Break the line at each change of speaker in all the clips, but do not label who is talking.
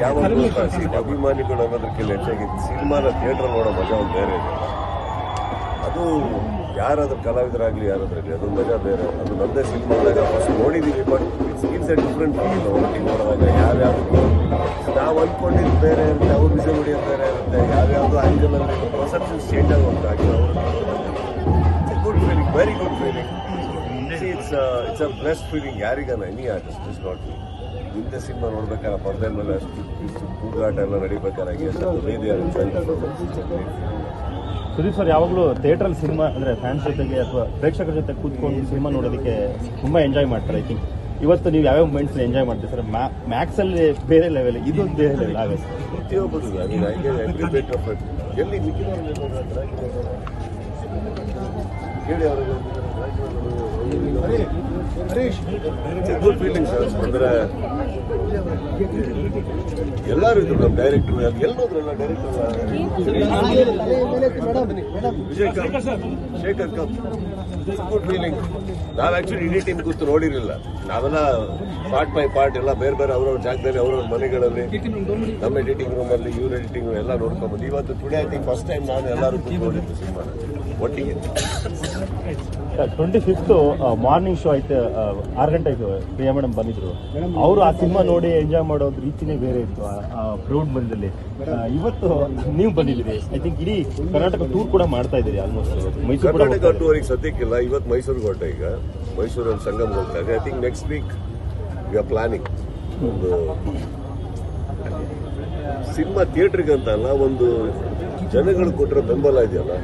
ಯಾವಾಗ ಅಭಿಮಾನಿಗಳು ಅನ್ನೋದಕ್ಕಿಂತ ಹೆಚ್ಚಾಗಿ ಸಿನಿಮಾನ ಥಿಯೇಟರ್ ನೋಡೋ ಮಜಾ ಒಂದು ಬೇರೆ ಇದೆ. ಅದು ಯಾರಾದ್ರೂ ಕಲಾವಿದರಾಗಲಿ ಯಾರಾದ್ರಾಗಲಿ ಅದು ಮಜಾ ಬೇರೆ. ಅದು ನಮ್ಮದೇ ಸಿನಿಮಾದಾಗ ಫಸ್ಟ್ ನೋಡಿದ್ದೀವಿ, but it's A different feel ಒಟ್ಟಿಗೆ ನೋಡುವಾಗ. ಯಾವ್ಯಾವುದು ನಾವು ಅಂದ್ಕೊಂಡಿದ್ದು ಬೇರೆ ಇರುತ್ತೆ, ಅವ್ರು ಬಿಸಿ ಹೊಡಿಯೋದು ಬೇರೆ ಇರುತ್ತೆ, ಯಾವ್ಯಾವುದು ಆ್ಯಂಗಲಲ್ಲಿ ಪರ್ಸೆಪ್ಷನ್ಸ್ ಚೇಂಜ್ ಆಗುತ್ತೆ. Good feeling, very good feeling. It's a blessed feeling. ಯಾರಿಗಾನ any artist is not me. ಇಂಥ ಸಿನಿಮಾ ನೋಡ್ಬೇಕಾದ್ರೆ ಪರ್ದೆ ಮೇಲೆ ಅಷ್ಟು ಕೂಗಾಟ ಎಲ್ಲ ನಡಿಬೇಕಾರಾಗಿ ಅಷ್ಟು
ಸುದೀಪ್ ಸರ್ ಯಾವಾಗಲೂ ಥಿಯೇಟ್ರಲ್ಲಿ ಸಿನಿಮಾ ಅಂದರೆ ಫ್ಯಾನ್ಸ್ ಜೊತೆಗೆ ಅಥವಾ ಪ್ರೇಕ್ಷಕರ ಜೊತೆ ಕೂತ್ಕೊಂಡು ಸಿನಿಮಾ ನೋಡೋದಕ್ಕೆ ತುಂಬ ಎಂಜಾಯ್ ಮಾಡ್ತಾರೆ. ಐ ಥಿಂಕ್ ಇವತ್ತು ನೀವು ಯಾವ್ಯಾವ ಮೂಮೆಂಟ್ಸ್ ಎಂಜಾಯ್ ಮಾಡ್ತೀವಿ ಸರ್? ಮ್ಯಾಕ್ಸಲ್ಲಿ ಬೇರೆ ಲೆವೆಲ್, ಇದು ಬೇರೆ ಲೆವೆಲ್ ಆಗುತ್ತೆ.
ಪ್ರತಿಯೊಬ್ಬರು ಎಲ್ಲಿ ಹೇಳಿ ಅವ್ರಿಗೆ ಗುಡ್ ಫೀಲಿಂಗ್ಸ್. ಅಂದ್ರೆ ಎಲ್ಲರೂ ಇದ್ರು, ನಮ್ಮ ಡೈರೆಕ್ಟರ್ ಎಲ್ಲೋದ್ರಲ್ಲ, ಡೈರೆಕ್ಟರ್ ಶೇಖರ್ ಕಪ್. Good feeling. ನಾವು ಆಕ್ಚುಲಿ ಇಡೀ ಟೀಮ್ ಕೂತು ನೋಡಿರಲಿಲ್ಲ. ನಾವೆಲ್ಲ ಪಾರ್ಟ್ ಬೈ ಪಾರ್ಟ್ ಎಲ್ಲ ಬೇರೆ ಬೇರೆ ಅವ್ರವ್ರ ಜಾಗದಲ್ಲಿ ಅವ್ರವ್ರ ಮನೆಗಳಲ್ಲಿ, ನಮ್ಮ ಎಡಿಟಿಂಗ್ ರೂಮಲ್ಲಿ ಇವ್ರ ಎಡಿಟಿಂಗ್ ಎಲ್ಲ ನೋಡ್ಕೊಂಬಂದು ಇವತ್ತು today I think first time ನಾನು ಎಲ್ಲರೂ ಕೂತು ನೋಡಿದ್ದು ಸಿನಿಮಾನ ಒಟ್ಟಿಗೆ.
25th ಮಾರ್ನಿಂಗ್ ಶೋ ಐತೆ, 6 ಗಂಟೆಗೆ ಪ್ರಿಯಾ ಮೇಡಮ್ ಬಂದಿದ್ರು. ಅವರು ಆ ಸಿನಿಮಾ ನೋಡಿ ಎಂಜಾಯ್ ಮಾಡೋದು ರೀತಿನೇ ಬೇರೆ ಇತ್ತು ಆ ಪ್ರೌಡ್ ಬಂದಲ್ಲಿ. ಇವತ್ತು ನೀವು ಬಂದಿದ್ದೀರಿ, ಐ ಥಿಂಕ್ ಇಡೀ ಕರ್ನಾಟಕ ಟೂರ್ ಕೂಡ ಮಾಡ್ತಾ ಇದ್ದೀರಿ. ಆಲ್ಮೋಸ್ಟ್ ಮೈಸೂರು
ಕರ್ನಾಟಕ ಟೂರಿಗೆ ಸದ್ಯಕ್ಕಿಲ್ಲ. ಇವತ್ತು ಮೈಸೂರಿಗೆ ಹೊರಟೆ. ಈಗ ಮೈಸೂರಲ್ಲಿ ಸಂಗಮ್ ಹೋಗ್ತಾ ಇದೆ. I think next week we are planning ಒಂದು ಸಿನಿಮಾ ಥಿಯೇಟ್ರಿಗೆ ಅಂತ ಅಲ್ಲ, ಒಂದು ಜನಗಳು ಕೊಟ್ಟಿರೋ ಬೆಂಬಲ ಇದೆಯಲ್ಲ.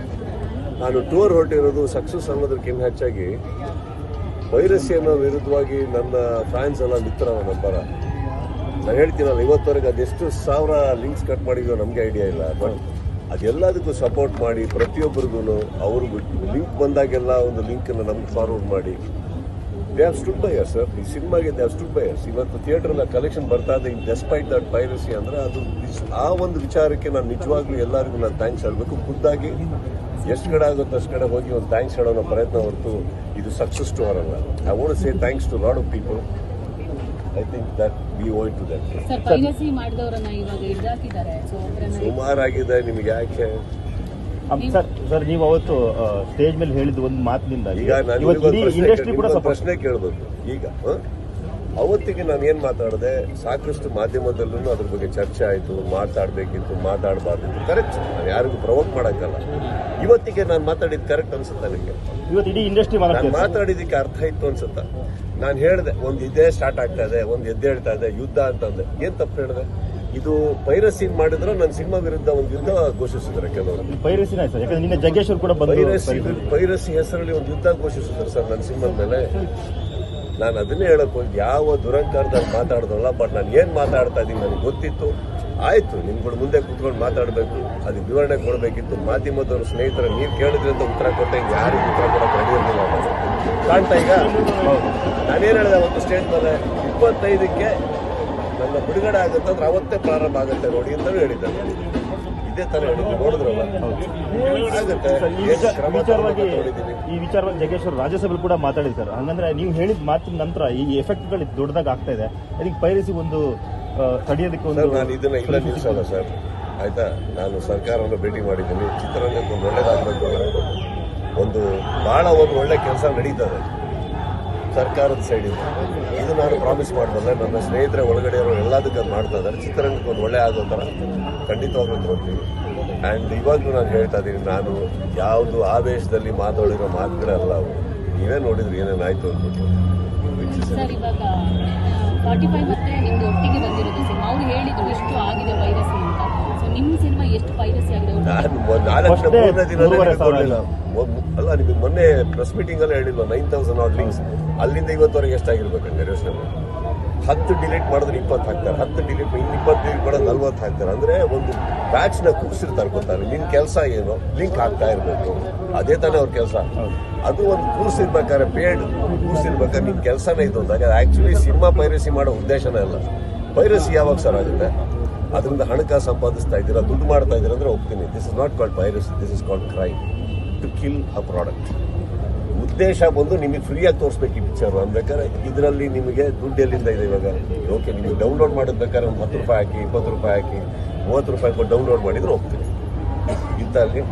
ನಾನು ಟೂರ್ ಹೊರಟಿರೋದು ಸಕ್ಸಸ್ ಅನ್ನೋದಕ್ಕಿಂತ ಹೆಚ್ಚಾಗಿ ಪೈರಸಿಯನ್ನು ವಿರುದ್ಧವಾಗಿ ನನ್ನ ಫ್ಯಾನ್ಸ್ ಎಲ್ಲ ಮಿತ್ರ ನಂಬರ. ನಾನು ಹೇಳ್ತೀನಲ್ಲ, ಇವತ್ತವರೆಗೆ ಅದೆಷ್ಟು 1000 ಲಿಂಕ್ಸ್ ಕಟ್ ಮಾಡಿದ್ಯೋ ನಮಗೆ ಐಡಿಯಾ ಇಲ್ಲ. ಬಟ್ ಅದೆಲ್ಲದಕ್ಕೂ ಸಪೋರ್ಟ್ ಮಾಡಿ ಪ್ರತಿಯೊಬ್ಬರಿಗೂ ಅವ್ರಿಗೂ ಲಿಂಕ್ ಬಂದಾಗೆಲ್ಲ ಒಂದು ಲಿಂಕನ್ನು ನಮ್ಗೆ ಫಾರ್ವರ್ಡ್ ಮಾಡಿ they have stood by us sir. ಈ ಸಿನಿಮಾಗೆ they have stood by us. ಇವತ್ತು ಥಿಯೇಟ್ರನ್ನ ಕಲೆಕ್ಷನ್ ಬರ್ತಾ ಇದೆ ಡೆಸ್ಪೈಟ್ ದಟ್ ಪೈರಸಿ. ಅಂದರೆ ಅದು ಆ ಒಂದು ವಿಚಾರಕ್ಕೆ ನಾನು ನಿಜವಾಗ್ಲೂ ಎಲ್ಲರಿಗೂ ನಾನು ಥ್ಯಾಂಕ್ಸ್ ಹೇಳಬೇಕು. ಖುದ್ದಾಗಿ ಎಷ್ಟು ಕಡೆ ಆಗುತ್ತೋ ಅಷ್ಟು ಕಡೆ ಹೋಗಿ ಒಂದು ಥ್ಯಾಂಕ್ಸ್ ಹೇಳೋ ಪ್ರಯತ್ನ ಹೊರತು ಇದು ಸಕ್ಸಸ್ ಟು ಅವರಲ್ಲ. I want to say thanks to lot of people. I think that we owe it to that. ಸುಮಾರಾಗಿದೆ. ನಿಮಗೆ ಯಾಕೆ
ಸರ್ ನೀವು ಅವತ್ತು ಸ್ಟೇಜ್ ಮೇಲೆ ಹೇಳಿದ ಒಂದು ಮಾತಿನಿಂದ
ಈಗ ನಾನು ಇಂಡಸ್ಟ್ರಿ ಕೂಡ ಪ್ರಶ್ನೆ ಕೇಳಬೇಕು. ಈಗ ಅವತ್ತಿಗೆ ನಾನು ಏನು ಮಾತಾಡಿದೆ, ಸಾಕಷ್ಟು ಮಾಧ್ಯಮದಲ್ಲೂ ಅದ್ರ ಬಗ್ಗೆ ಚರ್ಚೆ ಆಯಿತು. ಮಾತಾಡಬೇಕಿತ್ತು, ಮಾತಾಡಬಾರ್ದಿತ್ತು. ಕರೆಕ್ಟ್, ನಾನು ಯಾರಿಗೂ ಪ್ರವೋಕ್ ಮಾಡೋಕ್ಕಲ್ಲ. ಇವತ್ತಿಗೆ ನಾನು ಮಾತಾಡಿದ್ದು ಕರೆಕ್ಟ್ ಅನ್ಸುತ್ತಾ ನಿಮಗೆ?
ಇವತ್ತು ಇಡೀ ಇಂಡಸ್ಟ್ರಿ
ಮಾತಾಡಿದ್ದಕ್ಕೆ ಅರ್ಥ ಇತ್ತು ಅನ್ಸುತ್ತಾ? ನಾನು ಹೇಳಿದೆ ಒಂದು ಇದೇ ಸ್ಟಾರ್ಟ್ ಆಗ್ತಾ ಇದೆ, ಒಂದು ಎದ್ದೇಳ್ತಾ ಇದೆ, ಯುದ್ಧ ಅಂತಂದೆ. ಏನು ತಪ್ಪು ಹೇಳಿದೆ? ಇದು ಪೈರಸಿ ಮಾಡಿದ್ರೆ ನನ್ನ ಸಿನಿಮಾ ವಿರುದ್ಧ ಒಂದು ಯುದ್ಧ ಘೋಷಿಸಿದ್ದಾರೆ ಕೆಲವರು. ಪೈರಸಿ ಹೆಸರಲ್ಲಿ ಒಂದು ಯುದ್ಧ ಘೋಷಿಸಿದ್ದಾರೆ ಸರ್ ನನ್ನ ಸಿನಿಮಾದ ಮೇಲೆ. ನಾನು ಅದನ್ನೇ ಹೇಳಕ್ ಹೋಗಿ ಯಾವ ದುರಂಕಾರದಲ್ಲಿ ಮಾತಾಡ್ದಲ್ಲ. ಬಟ್ ನಾನು ಏನು ಮಾತಾಡ್ತಾ ಇದ್ದೀನಿ ನನಗೆ ಗೊತ್ತಿತ್ತು. ಆಯ್ತು, ನಿಮ್ಗಳು ಮುಂದೆ ಕೂತ್ಕೊಂಡು ಮಾತಾಡಬೇಕು, ಅದಕ್ಕೆ ವಿವರಣೆ ಕೊಡಬೇಕಿತ್ತು. ಮಾಧ್ಯಮದವರು ಸ್ನೇಹಿತರ ನೀವು ಕೇಳಿದ್ರಿ ಅಂತ ಉತ್ತರ ಕೊಟ್ಟೆ, ಯಾರಿಗೂ ಉತ್ತರ ಕೊಡೋಕೆ ರೆಡಿ ಇರಲಿಲ್ಲ ಕಾಣ್ತಾ. ಈಗ ನಾನೇನು ಹೇಳಿದೆ ಅವತ್ತು ಸ್ಟೇಜ್ ಮೇಲೆ, 25ಕ್ಕೆ ನನ್ನ ಬಿಡುಗಡೆ ಆಗುತ್ತಂದ್ರೆ ಅವತ್ತೇ ಪ್ರಾರಂಭ ಆಗುತ್ತೆ ನೋಡಿ ಅಂತಲೂ ಹೇಳಿದ್ದಾರೆ. ಇದೇ ತರ ಹೇಳಿದ್ರು, ನೋಡಿದ್ರಲ್ಲ ಆಗುತ್ತೆ.
ಈ ವಿಚಾರವಾಗಿ ಜಗ್ಗೇಶ್ ಅವರು ರಾಜ್ಯಸಭೆಯಲ್ಲಿ ಕೂಡ ಮಾತಾಡಿದ್ದಾರೆ. ಹಂಗಂದ್ರೆ ನೀವು ಹೇಳಿದ ಮಾತಿನ ನಂತರ ಈ ಎಫೆಕ್ಟ್ಗಳು ದೊಡ್ಡದಾಗಿ ಆಗ್ತಾ ಇದೆ. ಅದಕ್ಕೆ ಪೈರಸಿ ಒಂದು ತಡೆಯೋದಕ್ಕೆ ಒಂದು
ನಾನು ಇದನ್ನ ಇಲ್ಲ ನಿಲ್ಲಿಸಲ್ಲ ಸರ್. ಆಯ್ತಾ, ನಾನು ಸರ್ಕಾರವನ್ನು ಭೇಟಿ ಮಾಡಿದ್ದೀನಿ. ಚಿತ್ರರಂಗಕ್ಕೆ ಒಂದು ಒಳ್ಳೇದಾಗಬೇಕು, ಒಂದು ಬಹಳ ಒಂದು ಒಳ್ಳೆ ಕೆಲಸ ನಡೀತದೆ ಸರ್ಕಾರದ ಸೈಡಿಂದ. ಇದು ನಾನು ಪ್ರಾಮಿಸ್ ಮಾಡಿದ್ರೆ ನನ್ನ ಸ್ನೇಹಿತರ ಒಳಗಡೆ ಅವರು ಎಲ್ಲದಕ್ಕೆ ಅದು ಮಾಡ್ತಾ ಇದ್ದಾರೆ. ಚಿತ್ರರಂಗಕ್ಕೆ ಒಂದು ಒಳ್ಳೆ ಆಗೋ ಥರ ಖಂಡಿತವಾಗ್ಲೂ ನೋಡ್ತೀವಿ. ಆ್ಯಂಡ್ ಇವಾಗಲೂ ನಾನು ಹೇಳ್ತಾ ಇದ್ದೀನಿ, ನಾನು ಯಾವುದು ಆವೇಶದಲ್ಲಿ ಮಾತಾಡಿರೋ ಮಾತುಗಳಲ್ಲ ಅವು. ನೀವೇ ನೋಡಿದ್ರಿ ಏನೇನಾಯ್ತು ಅಂದ್ಬಿಟ್ಟು. ಅಲ್ಲ, ನಿಮಗೆ ಮೊನ್ನೆ ಪ್ರೆಸ್ ಮೀಟಿಂಗ್ ಅಲ್ಲೇ ಹೇಳಿಲ್ಲ 9,000 ಆಡ್ ಲಿಂಕ್ಸ್. ಅಲ್ಲಿಂದ ಇವತ್ತವರೆಗೆ ಎಷ್ಟಾಗಿರ್ಬೇಕಂದ್ರೆ ಯೋಚನೆ ಮಾಡಿ. 10 ಡಿಲೀಟ್ ಮಾಡಿದ್ರೆ 20 ಹಾಕ್ತಾರೆ, 10 ಡಿಲೀಟ್ 20 ಡಿಲೀಟ್ ಮಾಡೋದು 40 ಹಾಕ್ತಾರೆ. ಅಂದ್ರೆ ಒಂದು ಬ್ಯಾಚ್ನ ಕೂರಿಸಿರ್ತಾರೆ. ಗೊತ್ತಾರೆ ನಿನ್ ಕೆಲಸ ಏನು, ಲಿಂಕ್ ಹಾಕ್ತಾ ಇರ್ಬೇಕು. ಅದೇ ತಾನೇ ಅವ್ರ ಕೆಲಸ. ಅದು ಒಂದು ಕೂರಿಸಿರ್ಬೇಕಾದ್ರೆ ಪೇಡ್ ಕೂರಿಸಿರ್ಬೇಕಾದ್ರೆ ನಿಮ್ ಕೆಲಸನೇ ಇದು ಅಂದಾಗ ಆಕ್ಚುಲಿ ಸಿನಿಮಾ ಪೈರಸಿ ಮಾಡೋ ಉದ್ದೇಶನೇ ಅಲ್ಲ. ಪೈರಸಿ ಯಾವಾಗ ಸರ್ ಆಗುತ್ತೆ? ಅದರಿಂದ ಹಣಕಾಸು ಸಂಪಾದಿಸ್ತಾ ಇದ್ದೀರಾ, ದುಡ್ಡು ಮಾಡ್ತಾ ಇದ್ದೀರಾ ಅಂದ್ರೆ ಒಪ್ತೀನಿ. This is not called piracy, this is called crime to kill a product. ಉದ್ದೇಶ ಬಂದು ನಿಮಗೆ ಫ್ರೀಯಾಗಿ ತೋರಿಸ್ಬೇಕು ಈ ಪಿಕ್ಚರ್ ಅನ್ಬೇಕಾದ್ರೆ ಇದರಲ್ಲಿ ನಿಮಗೆ ದುಡ್ಡು ಎಲ್ಲಿಂದ ಇದೆ ಇವಾಗ ಓಕೆ ನಿಮಗೆ ಡೌನ್ಲೋಡ್ ಮಾಡೋದ್ಬೇಕಾದ್ರೆ ಒಂದು 10 ರೂಪಾಯಿ ಹಾಕಿ 20 ರೂಪಾಯಿ ಹಾಕಿ 30 ರೂಪಾಯಿ ಕೊಟ್ಟು ಡೌನ್ಲೋಡ್ ಮಾಡಿದ್ರೆ ಹೋಗ್ತೀನಿ ಇದ್ದಲ್ಲಿ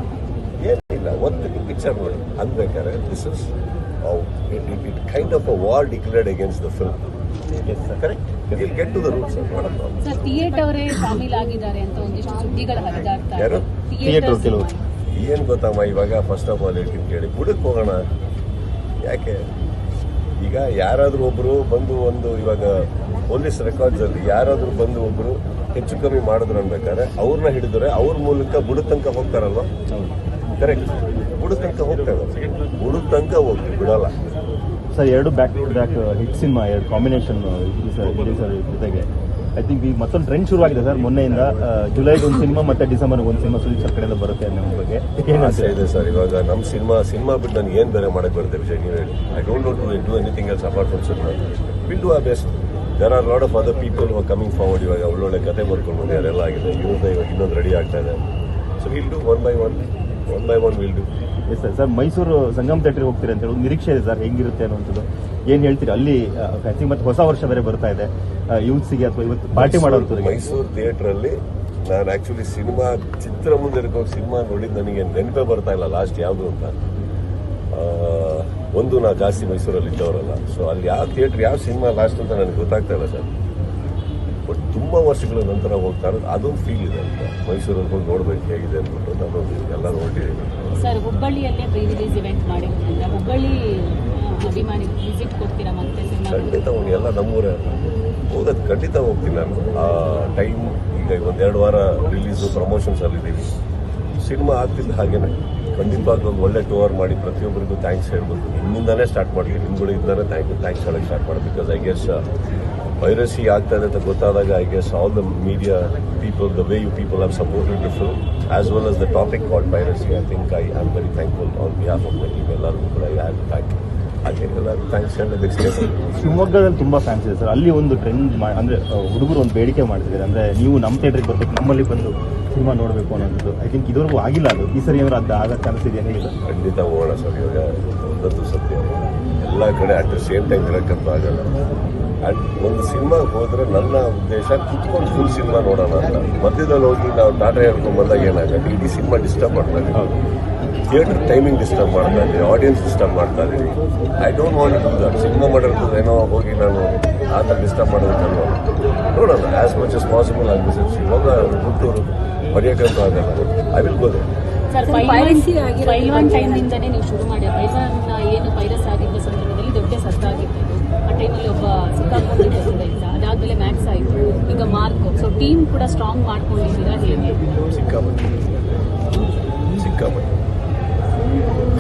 ಏನಿಲ್ಲ ಒಂದು ಪಿಕ್ಚರ್ ನೋಡಿ ಅನ್ಬೇಕಾದ್ರೆ this is it kind of a war declared against the film correct will get to the roots
sir theatre ಅವರೇ ಶಾಮೀಲ್ ಆಗಿದ್ದಾರೆ ಅಂತ ಒಂದಿಷ್ಟು ಸುದ್ದಿಗಳು ಹರಿದಾಡ್ತಾ
ಯಾರು
ಥಿಯೇಟರ್ ಕೆಲವು
ಏನು ಗೊತ್ತಮ್ಮ ಇವಾಗ ಫಸ್ಟ್ ಆಫ್ ಆಲ್ ಹೇಳ್ತೀನಿ ಕೇಳಿ ಬುಡಕ್ಕೆ ಹೋಗೋಣ ಯಾಕೆ ಈಗ ಯಾರಾದರೂ ಒಬ್ಬರು ಬಂದು ಒಂದು ಇವಾಗ ಪೊಲೀಸ್ ರೆಕಾರ್ಡ್ಸಲ್ಲಿ ಯಾರಾದರೂ ಬಂದು ಒಬ್ಬರು ಹೆಚ್ಚು ಕಮ್ಮಿ ಮಾಡಿದ್ರು ಅನ್ಬೇಕಾದ್ರೆ ಅವ್ರನ್ನ ಹಿಡಿದ್ರೆ ಅವ್ರ ಮೂಲಕ ಬುಡದ ತನಕ ಹೋಗ್ತಾರಲ್ವ ಕರೆಕ್ಟ್ ಬುಡದ ತನಕ ಹೋಗ್ತಾರೆ ಬುಡದ ತನಕ ಹೋಗ್ತೀವಿ ಬಿಡಲ್ಲ
ಸರ್ ಎರಡು back to back hit cinema ಎರಡು ಕಾಂಬಿನೇಷನ್ ಸರ್ ಜೊತೆಗೆ ಐ ಥಿಂಕ್ ಈಗ ಮತ್ತೊಂದು ಟ್ರೆಂಡ್ ಶುರುವಾಗಿದೆ ಸರ್ ಮೊನ್ನೆಯಿಂದ ಜುಲೈಗೆ ಒಂದು ಸಿನಿಮಾ ಮತ್ತೆ ಡಿಸೆಂಬರ್ಗೆ ಒಂದು ಸಿನಿಮಾ ಸುದೀಪ್ ಸರ್ ಕಡೆಯಿಂದ ಬರುತ್ತೆ ಅನ್ನೋ ಬಗ್ಗೆ
ಆಸೆ ಇದೆ ಸರ್ ಇವಾಗ ನಮ್ಮ ಸಿನಿಮಾ ಬಿಟ್ಟು ನನಗೆ ಏನು ಬೇರೆ ಮಾಡಕ್ಕೆ ಬರುತ್ತೆ ವಿಜಯ್ ನೀವು ಹೇಳಿ I don't know to do anything else apart from cinema will do a best there are lot of other people coming forward ಇವಾಗ ಒಳ್ಳೊಳ್ಳೆ ಕತೆ ಬರ್ಕೊಂಡು ಬಂದು ಅದೆಲ್ಲ ಆಗಿದೆ ಇವ್ರದ್ದು ಇವಾಗ ಇನ್ನೊಂದು ರೆಡಿ ಆಗ್ತಾ ಇದೆ so will do one by one will do
yes sir Mysuru Sangam ಥಿಯೇಟ್ರಿಗೆ ಹೋಗ್ತೀರಿ ಅಂತ ಹೇಳಿ ಒಂದು ನಿರೀಕ್ಷೆ ಇದೆ ಸರ್ ಹೆಂಗಿರುತ್ತೆ ಅನ್ನೋಂಥದ್ದು ಏನು ಹೇಳ್ತೀರಿ ಅಲ್ಲಿ ಐ ಥಿಂಕ್ ಮತ್ತೆ ಹೊಸ ವರ್ಷ ಬೇರೆ ಬರ್ತಾ ಇದೆ ಯೂತ್ಸಿಗೆ ಅಥವಾ ಇವತ್ತು ಪಾರ್ಟಿ ಮಾಡೋಂಥದ್ದು
ಮೈಸೂರು ಥಿಯೇಟ್ರಲ್ಲಿ ನಾನು ಆ್ಯಕ್ಚುಲಿ ಸಿನಿಮಾ ಚಿತ್ರಮಂದಿರಕ್ಕೆ ಹೋಗಿ ಸಿನಿಮಾ ನೋಡಿದ್ದು ನನಗೆ ನೆನಪೇ ಬರ್ತಾ ಇಲ್ಲ ಲಾಸ್ಟ್ ಯಾವುದು ಅಂತ ಒಂದು ನಾ ಜಾಸ್ತಿ ಮೈಸೂರಲ್ಲಿ ಇದ್ದವರಲ್ಲ ಸೊ ಅಲ್ಲಿ ಯಾವ ಥಿಯೇಟ್ರ್ ಯಾವ ಸಿನಿಮಾ ಲಾಸ್ಟ್ ಅಂತ ನನಗೆ ಗೊತ್ತಾಗ್ತಾ ಇಲ್ಲ ಸರ್ ಬಟ್ ತುಂಬ ವರ್ಷಗಳ ನಂತರ ಹೋಗ್ತಾ ಇರೋದು ಅದೊಂದು ಫೀಲ್ ಇದೆ ಅಂತ ಮೈಸೂರಲ್ಲಿ ಹೋಗಿ ನೋಡ್ಬೇಕು ಹೇಗಿದೆ ಅಂದ್ಬಿಟ್ಟು ನಾನು ಎಲ್ಲರೂ ಹೊರಟಿದ್ದೀನಿ
ಸರ್ ಹುಬ್ಬಳ್ಳಿಯಲ್ಲೇ ಪ್ರೀ ರಿಲೀಸ್ ಇವೆಂಟ್ ಮಾಡಿರೋದ್ರಿಂದ ಹುಬ್ಬಳ್ಳಿ ಅಭಿಮಾನಿ ವಿಸಿಟ್ ಕೊಡ್ತೀರಾ ಮತ್ತೆ ಸಿನಿಮಾ
ಖಂಡಿತ ಹೋಗಿ ಎಲ್ಲ ನಮ್ಮೂರೇ ಹೋಗೋದು ಖಂಡಿತ ಹೋಗ್ತೀನಿ ನಾನು ಆ ಟೈಮ್ ಈಗ ಒಂದೆರಡು ವಾರ ರಿಲೀಸು ಪ್ರಮೋಷನ್ಸ್ ಅಲ್ಲಿದ್ದೀವಿ ಸಿನಿಮಾ ಆಗ್ತಿದ್ದ ಹಾಗೇನೆ ಖಂಡಿತವಾಗ್ಲೂ ಒಂದು ಒಳ್ಳೆ ಟೂರ್ ಮಾಡಿ ಪ್ರತಿಯೊಬ್ಬರಿಗೂ ಥ್ಯಾಂಕ್ಸ್ ಹೇಳ್ಬೋದು ನಿಮ್ಮಿಂದನೇ ಸ್ಟಾರ್ಟ್ ಮಾಡಲಿ ನಿಮ್ಗಳಿಂದನೇ ಥ್ಯಾಂಕ್ಸ್ ಹೇಳಕ್ಕೆ ಸ್ಟಾರ್ಟ್ ಮಾಡಿ ಬಿಕಾಸ್ ಐ ಗೆಸ್ ಪೈರಸಿ ಆಗ್ತಾ ಇದೆ ಅಂತ ಗೊತ್ತಾದಾಗ I guess all the media people the way you people have supported the film as well as the topic called piracy I think I am very thankful on behalf of my team ಎಲ್ಲರಿಗೂ ಕೂಡ I have thank ಹಾಗೆ ಎಲ್ಲರಿಗೂ thanks ಹೇಳೋದಕ್ಕೆ
ಶಿವಮೊಗ್ಗದಲ್ಲಿ ತುಂಬ fans ಇದೆ sir ಅಲ್ಲಿ ಒಂದು ಟ್ರೆಂಡ್ ಅಂದರೆ ಹುಡುಗರು ಒಂದು ಬೇಡಿಕೆ ಮಾಡ್ತಿದ್ದಾರೆ ಅಂದರೆ ನೀವು ನಮ್ಮ ಥಿಯೇಟ್ರಿಗೆ ಬರ್ಬೇಕು ನಮ್ಮಲ್ಲಿ ಬಂದು ಸಿನಿಮಾ ನೋಡಬೇಕು ಅನ್ನೋದು ಐ ಥಿಂಕ್ ಇದುವರೆಗೂ ಆಗಿಲ್ಲ ಅದು ಈ ಸರಿ ಏನಾದ್ರು ಅದು ಆಗೋ ಚಾನ್ಸ್ ಇದೆಯಾ ಹೇಗಿಲ್ಲ
ಖಂಡಿತ ಹೋಗೋಣ ಸರ್ ಇವಾಗ ಒಂದೊಂದು ಸತ್ಯ ಎಲ್ಲ ಕಡೆ ಅಟ್ ದ ಸೇಮ್ ಟೈಮ್ ಇರೋಕ್ಕಂತೂ ಆಗಲ್ಲ ಒಂದು ಸಿನಿಮಾಗೆ ಹೋದ್ರೆ ನನ್ನ ಉದ್ದೇಶ ಕುತ್ಕೊಂಡು ಫುಲ್ ಸಿನಿಮಾ ನೋಡೋಣ ಅಂತ ಮಧ್ಯದಲ್ಲಿ ಹೋಗಿ ನಾವು ಟಾಟಾ ಹೇಳ್ಕೊಂಡು ಬಂದಾಗ ಏನಾಗುತ್ತೆ ಇಡೀ ಸಿನಿಮಾ ಡಿಸ್ಟರ್ಬ್ ಮಾಡ್ತಾ ಇದ್ದೀವಿ ಥಿಯೇಟರ್ ಟೈಮಿಂಗ್ ಡಿಸ್ಟರ್ಬ್ ಮಾಡ್ತಾ ಇದ್ದೀವಿ ಆಡಿಯನ್ಸ್ ಡಿಸ್ಟರ್ಬ್ ಮಾಡ್ತಾ ಇದ್ದೀವಿ I don't want to do that cinema ಮಾಡೋದು ಏನೋ ಹೋಗಿ ನಾನು ಆ ಥರ ಡಿಸ್ಟರ್ಬ್ ಮಾಡೋದಕ್ಕಲ್ವ ನೋಡೋಣ ಆ್ಯಸ್ ಮಚ್ ಎಸ್ ಪಾಸಿಬಲ್ ಆಗಿ ವಿಸಿಟ್ ಶಿವಮೊಗ್ಗ ಹುಟ್ಟೂರು ಬರೆಯೋಕ್ಕಂತೂ ಆಗಲ್ಲ I will go there
sir Pailwaan ಟೈಮ್ನಿಂದನೇ ನೀವು ಶುರು ಮಾಡಿ ಪೈಲ್ವಾನ್ ಏನು ಪೈರಸ್ ಆಗಿದ್ದ ಸಂದರ್ಭದಲ್ಲಿ ದೊಡ್ಡ ಸದ್ದಾಗಿತ್ತು ಆ ಟೈಮಲ್ಲಿ ಒಬ್ಬ ಸಿಕ್ಕಾಕೊಂಡಿದ್ದ ಕೂಡ ಇಲ್ಲ ಅದಾದ್ಮೇಲೆ ಮ್ಯಾಕ್ಸ್ ಆಯಿತು ಈಗ ಮಾರ್ಕ್ ಸೊ ಟೀಮ್ ಕೂಡ ಸ್ಟ್ರಾಂಗ್ ಮಾಡ್ಕೊಂಡಿದ್ದೀರಾ ಹೇಗೆ
ಸಿಕ್ಕಾಪಟ್ಟೆ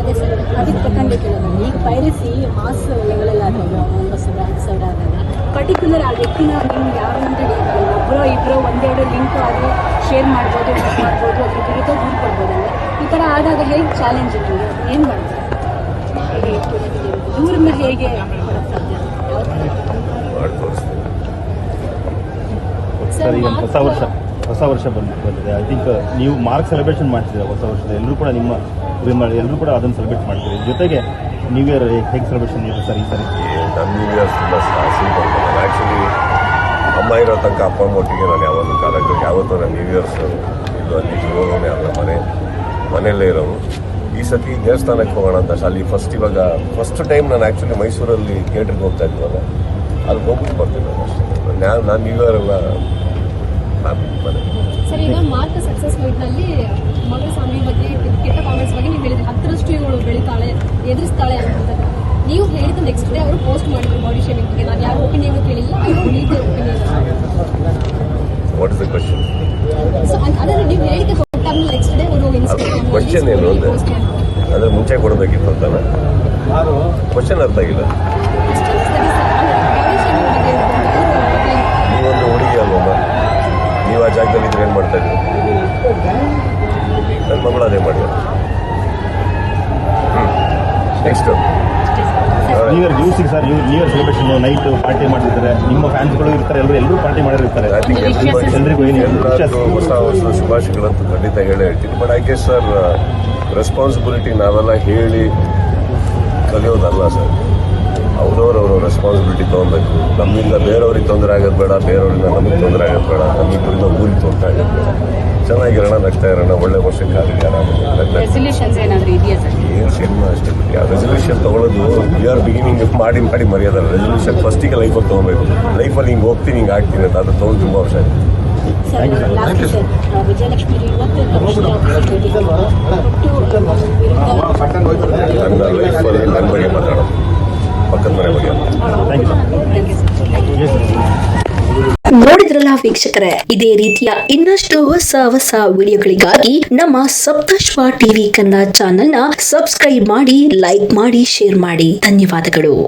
ಅದೇ ಸರ್ ಅದಕ್ಕೆ ತಕ್ಕಂಗೆ ಕೇಳೋದು ಈಗ ಪೈರಸಿ ಮಾಸ್ ಲೆವೆಲಲ್ಲಿ ಆದಾಗ ಸೈಡ್ ಆದಾಗ ಪರ್ಟಿಕ್ಯುಲರ್ ಆ ವ್ಯಕ್ತಿನ ನಿಮ್ಗೆ ಯಾವ ಅಂತ ಹೇಳಿದ್ರೆ ಒಬ್ಬರೋ ಇಬ್ಬರೋ ಒಂದೆರಡು ಲಿಂಕ್ ಆದರೆ ಶೇರ್ ಮಾಡ್ಬೋದು ಅದ್ರ ವಿರುದ್ಧ ದೂರು ಕೊಡ್ಬೋದಲ್ಲ ಈ ಥರ ಆದಾಗ ಹೇಗೆ ಚಾಲೆಂಜ್ ಇದೆ ಏನು ಮಾಡ್ತಾರೆ ಹೇಗೆ ದೂರನ್ನ ಹೇಗೆ ಕೊಡೋಕ್ಕೆ ಸಾಧ್ಯ ಯಾವ ಥರ
ಮಾಡಿ ತೋರಿಸ್ತೀನಿ
ಸರ್ ಈಗ ಹೊಸ ವರ್ಷ ಬಂದಿದೆ ಐ ಥಿಂಕ್ ನೀವು ಮಾರ್ಕ್ ಸೆಲೆಬ್ರೇಷನ್ ಮಾಡ್ತಿದ್ದೀರಾ ಹೊಸ ವರ್ಷದ ಎಲ್ಲರೂ ಕೂಡ ಎಲ್ಲರೂ ಕೂಡ ಅದನ್ನು ಸೆಲೆಬ್ರೇಟ್ ಮಾಡ್ತೀರಿ ಜೊತೆಗೆ ನ್ಯೂ ಇಯರ್ ಹೇಗೆ ಸೆಲೆಬ್ರೇಷನ್ ಇದೆ ಸರ್ ಈ ಸರಿ
ನನ್ನ ನ್ಯೂ ಇಯರ್ ತುಂಬ ಸಿಂಪಲ್ ನಾನು ಆ್ಯಕ್ಚುಲಿ ಅಮ್ಮ ಇರೋ ತನಕ ಅಪ್ಪ ಅಮ್ಮ ಒಟ್ಟಿಗೆ ನಾನು ಯಾವತ್ತೂ ಕಾಲಕ್ಕೆ ಯಾವತ್ತೂ ನಾನು ನ್ಯೂ ಇಯರ್ಸ್ ಇದು ಅಲ್ಲಿ ಹೋಗೋನೇ ಅಲ್ಲ ಮನೆಯಲ್ಲೇ ಇರೋನು ಈ ಸತಿ ದೇವಸ್ಥಾನಕ್ಕೆ ಹೋಗೋಣ ಅಂತ ಅಲ್ಲಿ ಫಸ್ಟ್ ಟೈಮ್ ನಾನು ಆ್ಯಕ್ಚುಲಿ ಮೈಸೂರಲ್ಲಿ ಥಿಯೇಟ್ರಿಗೆ ಹೋಗ್ತಾ ಇದ್ವಲ್ಲ ಅಲ್ಲಿ ಹೋಗ್ಬಿಟ್ಟು ಬರ್ತೀನಿ ನಾನು ಅಷ್ಟೇ ನಾನು ನ್ಯೂ ಇಯರ್ ಎಲ್ಲ ನಾನು ಮನೆ
ಸರ್ ಈಗ ಮಾರ್ಕ್ ಸಕ್ಸಸ್ ಮೀಟ್ನಲ್ಲಿ ಕುಮಾರಸ್ವಾಮಿ ಬಗ್ಗೆ ಕೆಟ್ಟ ಕಾಮೆಂಟ್ಸ್ ಬಗ್ಗೆ ನೀವು ಹೇಳಿದ್ರೆ 10ರಷ್ಟು ಇವಳು ಬೆಳಿತಾಳೆ ಎದುರಿಸ್ತಾಳೆ ಅಂತ ನೀವು ಹೇಳಿದ ನೆಕ್ಸ್ಟ್ ಡೇ ಅವರು ಪೋಸ್ಟ್ ಮಾಡಿದ್ರು ಬಾಡಿ ಶೇವಿಂಗ್ ಬಗ್ಗೆ ನಾನು ಯಾರು ಒಪಿನಿಯನ್ ಕೇಳಿಲ್ಲ ನೀವೇ opinion
what is the question
so ಅದನ್ನು ನೀವು ಹೇಳಿಕೆ ಕೊಟ್ಟಾಗ ನೆಕ್ಸ್ಟ್ ಡೇ ಅವರು
ಕ್ವಶನ್ ಏನು ಅಂದರೆ ಅದ್ರ ಮುಂಚೆ ಕೊಡಬೇಕಿತ್ತು ಅಂತಾನೆ ಕ್ವಶನ್ ಅರ್ಥ ಆಗಿಲ್ಲ ನೀವೊಂದು ಹುಡುಗಿ ಅಲ್ವಮ್ಮ ನೀವು ಆ ಜಾಗದಲ್ಲಿ ಇದ್ರೆ ಏನು ಮಾಡ್ತಾ ಇದ್ದೀವಿ ನನ್ನ ಮಗಳು ಅದೇ ಮಾಡಿ ನೆಕ್ಸ್ಟು
ನ್ಯೂ ಇಯರ್ ನ್ಯೂಸಿಗೆ sir new year celebration night party ಮಾಡಿರ್ತಾರೆ ನಿಮ್ಮ ಫ್ಯಾನ್ಸ್ಗಳು ಇರ್ತಾರೆ ಎಲ್ಲರೂ ಪಾರ್ಟಿ ಮಾಡಿರ್ತಾರೆ
ಐ ಥಿಂಕ್
ಎಲ್ರಿಗೂ
ಎಲ್ಲರಿಗೂ ಹೊಸ ವರ್ಷದ ಶುಭಾಶಯಗಳಂತೂ ಖಂಡಿತ ಹೇಳೇ ಹೇಳ್ತೀನಿ but I guess sir responsibility ನಾವೆಲ್ಲ ಹೇಳಿ ಕಲಿಯೋದಲ್ಲ ಸರ್. ಅವ್ರವ್ರ ರೆಸ್ಪಾನ್ಸಿಬಿಲಿಟಿ ತೊಗೊಬೇಕು. ನಮ್ಮಿಂದ ಬೇರೆಯವ್ರಿಗೆ ತೊಂದರೆ ಆಗೋದು ಬೇಡ, ಬೇರೆಯವರಿಂದ ನಮಗೆ ತೊಂದರೆ ಆಗೋದು ಬೇಡ, ನಮ್ಮಿಬ್ಬರಿಂದ ಊರಿಗೆ ತೊಂದರೆ ಆಗೋದು ಬೇಡ. ಚೆನ್ನಾಗಿರೋಣ, ನಗ್ತಾ ಇರೋಣ, ಒಳ್ಳೆ ವರ್ಷಕ್ಕಾಗಲಿ, ಆರಾಮಾಗಿ
ರೆಸಲ್ಯೂಷನ್ಸ್ ಏನಾದರೂ ಇದೆಯಾ ಸರ್?
ಏನು ಸಿನಿಮಾ ಅಷ್ಟೇ ಬಿಟ್ಟು ಆ ರೆಸಲ್ಯೂಷನ್ ತೊಗೊಳ್ಳೋದು ವಿ ಆರ್ ಬಿಗಿನಿಂಗ್ ಮಾಡಿ ಮರ್ಯಾದಲ್ಲ. ರೆಸಲ್ಯೂಷನ್ ಫಸ್ಟಿಗೆ ಲೈಫಲ್ಲಿ ತೊಗೊಬೇಕು. ಲೈಫಲ್ಲಿ ಹಿಂಗೆ ಹೋಗ್ತೀನಿ, ಹಿಂಗೆ ಆಗ್ತೀನಿ ಅಂತ ಅದು ತೊಗೊಂಡು ತುಂಬ ವರ್ಷ ಆಯಿತು.
ಸರ್ ಲಾಸ್ಟ್ ಸರ್ ವಿಜಯಲಕ್ಷ್ಮಿ ಇವತ್ತು ಕಮಿಷನರ್ ಆಫೀಸಿಗೆ ಭೇಟಿ ಕೊಟ್ಟು ವಿರುದ್ಧ
ನನ್ನ ಲೈಫಲ್ಲಿ ನನ್ನ ಬಗ್ಗೆ ಮಾತಾಡೋದು, ಪಕ್ಕದ ಮನೆ ಬಗ್ಗೆ ಅಲ್ಲ.
ನೋಡಿದ್ರಲ್ಲ ವೀಕ್ಷಕರೇ, ಇದೇ ರೀತಿಯ ಇನ್ನಷ್ಟು ಹೊಸ ವಿಡಿಯೋಗಳಿಗಾಗಿ ನಮ್ಮ ಸಪ್ತಶ್ವ ಟಿವಿ ಕನ್ನಡ ಚಾನೆಲ್ನ ಸಬ್ಸ್ಕ್ರೈಬ್ ಮಾಡಿ, ಲೈಕ್ ಮಾಡಿ, ಶೇರ್ ಮಾಡಿ. ಧನ್ಯವಾದಗಳು.